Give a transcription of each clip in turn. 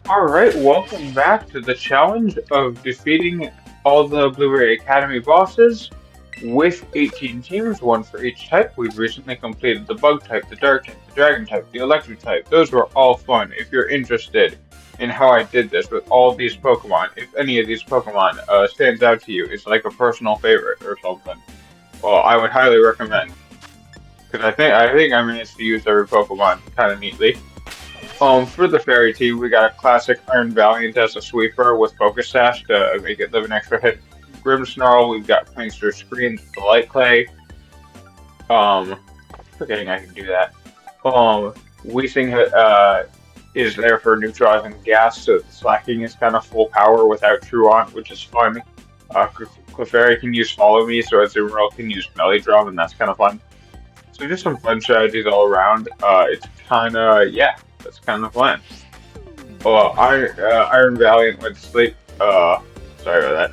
Alright, welcome back to the challenge of defeating all the Blueberry Academy bosses with 18 teams, one for each type. We've recently completed the Bug type, the Dark type, the Dragon type, the Electric type. Those were all fun. If you're interested in how I did this with all these Pokemon, if any of these Pokemon stands out to you, it's like a personal favorite or something, well, I would highly recommend. Because I think I managed to use every Pokemon kind of neatly. For the fairy team, we got a classic Iron Valiant as a sweeper with Focus Sash to make it live an extra hit. Grimmsnarl, we've got Prankster Screen, the Light Clay. Um, Forgetting I can do that. Weezing is there for neutralizing gas, so the slacking is kind of full power without True On, which is fun. Clefairy can use Follow Me, so Azumarill can use Melly Drum, and that's kind of fun. So just some fun strategies all around. It's kind of, yeah, that's kind of fun. Well, Iron Valiant went to sleep. Sorry about that.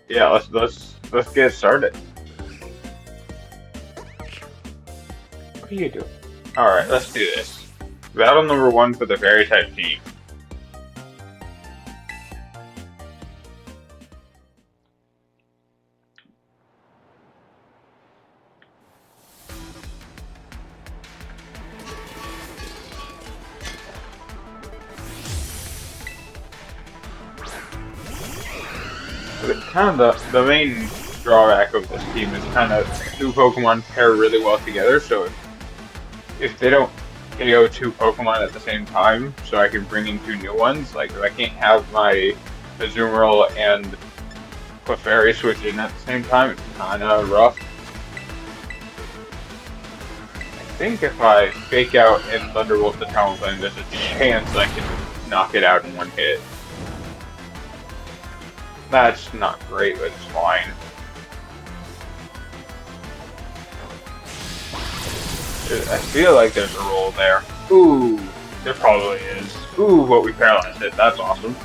Yeah, let's get started. What are you doing? All right, let's do this. Battle number one for the Fairy type team. Kind of the main drawback of this team is kind of two Pokemon pair really well together. So if they don't KO two Pokemon at the same time, so I can bring in two new ones. Like if I can't have my Azumarill and Clefairy switch in at the same time, it's kind of rough. I think if I fake out and Thunderbolt the Talonflame, there's a chance I can knock it out in one hit. That's not great, but it's fine. I feel like there's a roll there. Ooh, there probably is. Ooh, but we paralyzed it. That's awesome.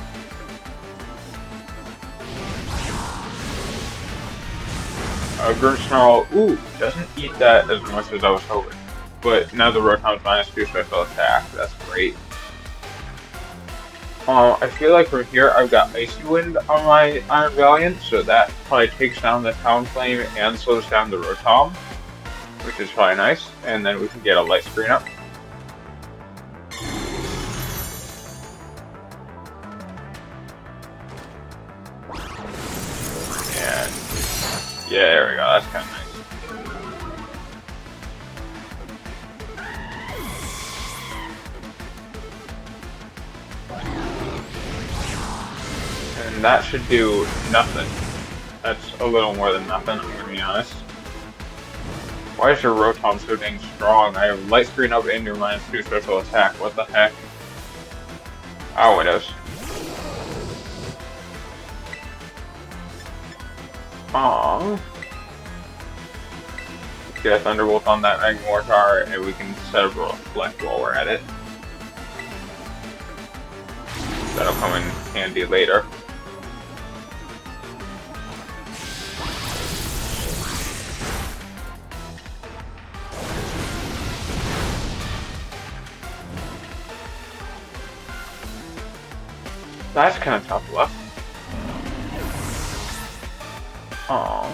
Grimmsnarl, ooh, doesn't eat that as much as I was hoping. But now the Rotom's -2 special attack. That's great. I feel like from here I've got Icy Wind on my Iron Valiant, so that probably takes down the Talonflame and slows down the Rotom, which is probably nice. And then we can get a light screen up. And yeah, there we go. That's kind of nice. And that should do nothing. That's a little more than nothing, I'm gonna be honest. Why is your Rotom so dang strong? I have light screen up and your -2 special attack. What the heck? Oh, it is. Aww. Get a Thunderbolt on that Magmortar and we can set up a Reflect while we're at it. That'll come in handy later. That's kind of tough luck. Aww.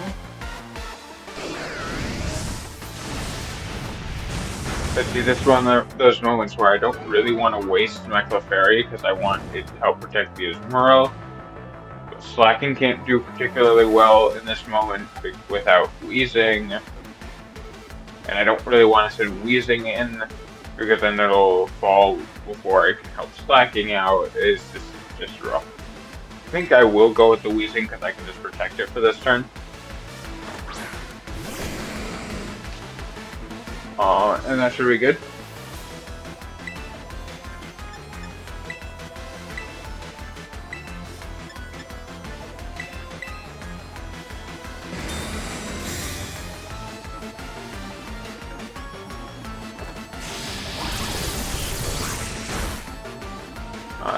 But see, this is one of those moments where I don't really want to waste my Clefairy because I want it to help protect the Azumarill. But Slacking can't do particularly well in this moment without Weezing. And I don't really want to send Weezing in because then it'll fall before I can help Slacking out. It's just rough. I think I will go with the Weezing because I can just protect it for this turn. And that should be good.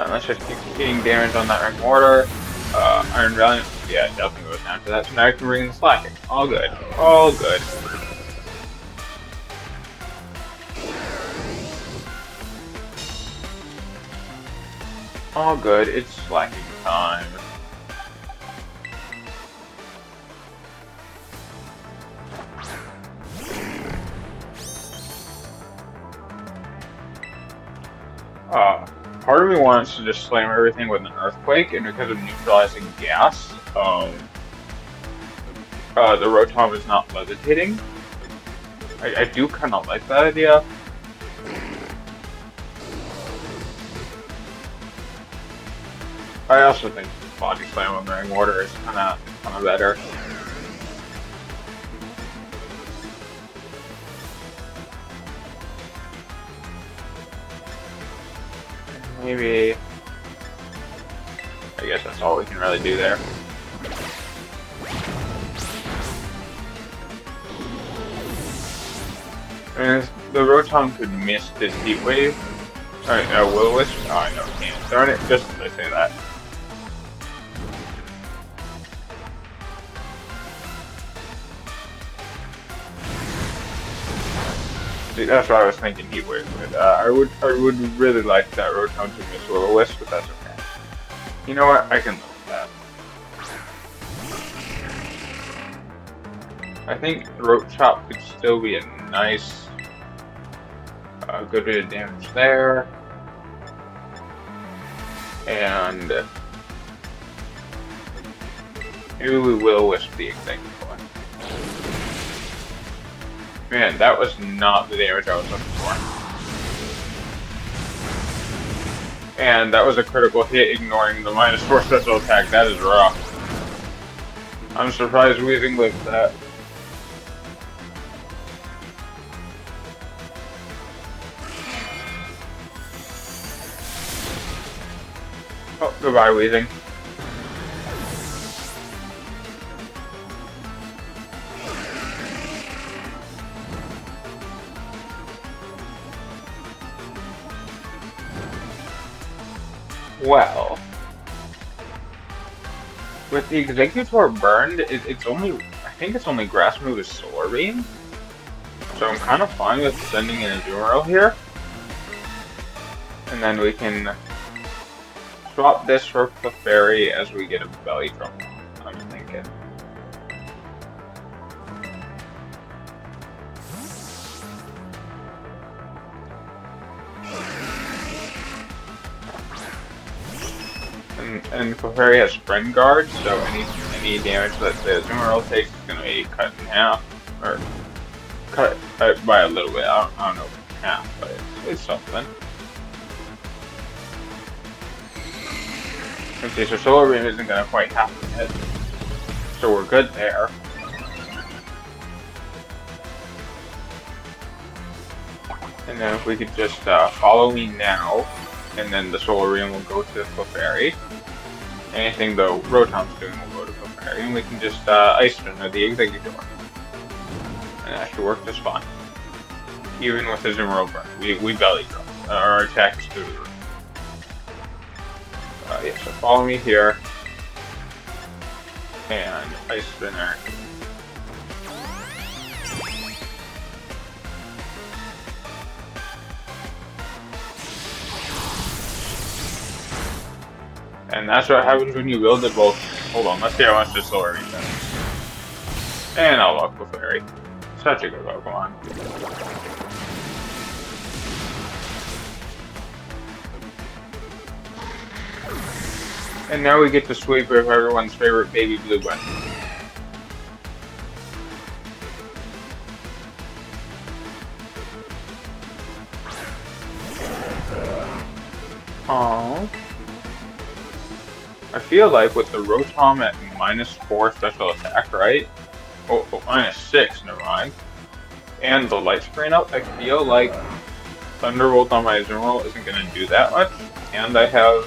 Let's just keep getting damage on that Magmortar. Iron Valiant, yeah, definitely goes down to that. So now I can bring in the Slacking. All good. All good. All good, it's slacking time. Part of me wants to just slam everything with an earthquake, and because of neutralizing gas, the Rotom is not levitating. I do kind of like that idea. I also think Body Slam on Ring Water is kind of better. Maybe. I guess that's all we can really do there. And the Rotom could miss this Heat Wave. Alright, Will-O-Wisp? Oh, I know, can't. Darn it, just as I say that. See, that's what I was thinking Heat Wave would. I would really like that Rotom to miss Will-O-Wisp, but that's okay. You know what? I can live with that. I think Roach Chop could still be a nice, good bit of damage there. And maybe we will Wisp the Executor. Man, that was not the damage I was looking for. And that was a critical hit, ignoring the -4 special attack. That is rough. I'm surprised Weezing lived that. Oh, goodbye, Weezing. Well, with the Executor burned, it's only, I think it's only Grass move is Solar Beam. So I'm kind of fine with sending in Azumarill here. And then we can swap this for Clefairy as we get a belly drum, I'm thinking. And Clefairy has Friend Guard, so any damage that the Azumarill takes is going to be cut in half, or cut by a little bit. I don't know half, but it's something. Okay, so Solar Beam isn't going to quite happen yet, so we're good there. And then if we could just follow me now, and then the Solar Beam will go to the Clefairy. Anything the Rotom's doing will go to Clefairy, and we can just Ice Spin the Executor. And that should work just fine. Even with the Azumarill burn, we belly drum. Our attack is through the roof. Yeah, so follow me here. And Ice Spinner. And that's what happens when you wield it both. Hold on, let's see how much this Solar Beam does. And I'll lock Clefairy. Such a good Pokemon. And now we get to sweep with everyone's favorite baby blue button. Aww. I feel like with the Rotom at -4 special attack, right? Oh, -6, never mind. And the light screen up, I feel like Thunderbolt on my Azumarill isn't going to do that much. And I have,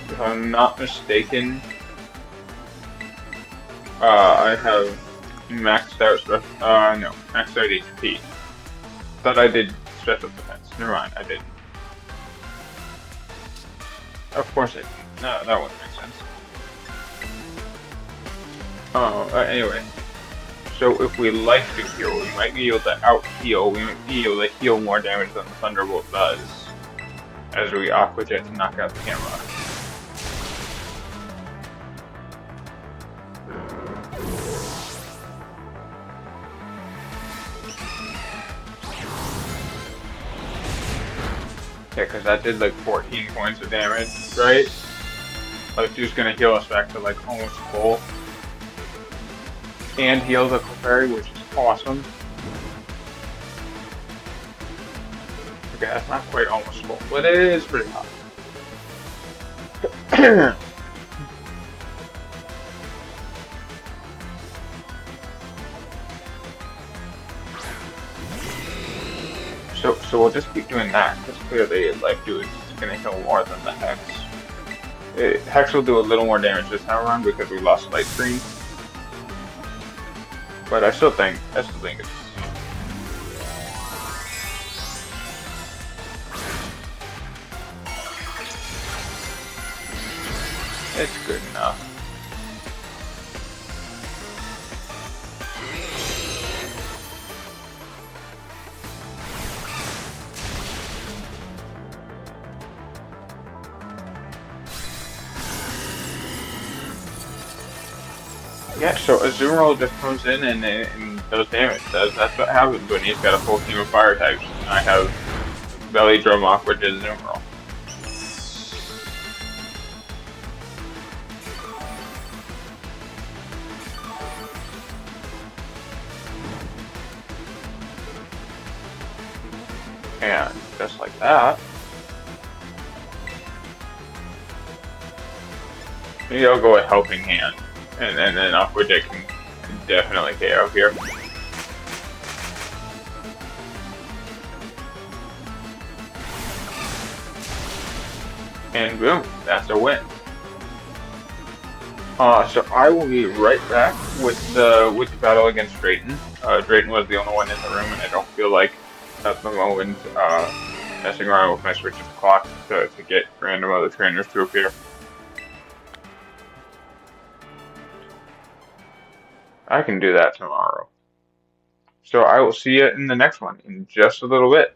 if I'm not mistaken, I have maxed out, no, maxed out HP. Thought I did special defense. Never mind, I didn't. Of course I didn't. No, that wouldn't make sense. Anyway. So if we like to heal, we might be able to out-heal. We might be able to heal more damage than the Thunderbolt does. as we aqua jet to knock out the camera. Yeah, because that did like 14 points of damage, right? Like, dude's gonna heal us back to like almost full. And heal the Clefairy, which is awesome. Okay, that's not quite almost full, but it is pretty hot. So we'll just keep doing that, because clearly, like, dude, it's gonna heal more than the Hex. Hex will do a little more damage this time around because we lost Light Screen. But I still think it's good enough. Yeah, so Azumarill just comes in and does damage. That's what happens when he's got a full team of fire types. I have Belly Drum Aqua to Azumarill. And just like that, maybe I'll go with Helping Hand. And then Aqua Jet can definitely KO here. And boom, that's a win. So I will be right back with the battle against Drayton. Drayton was the only one in the room, and I don't feel like at the moment messing around with my switches clock to get random other trainers to appear. I can do that tomorrow. So I will see you in the next one in just a little bit.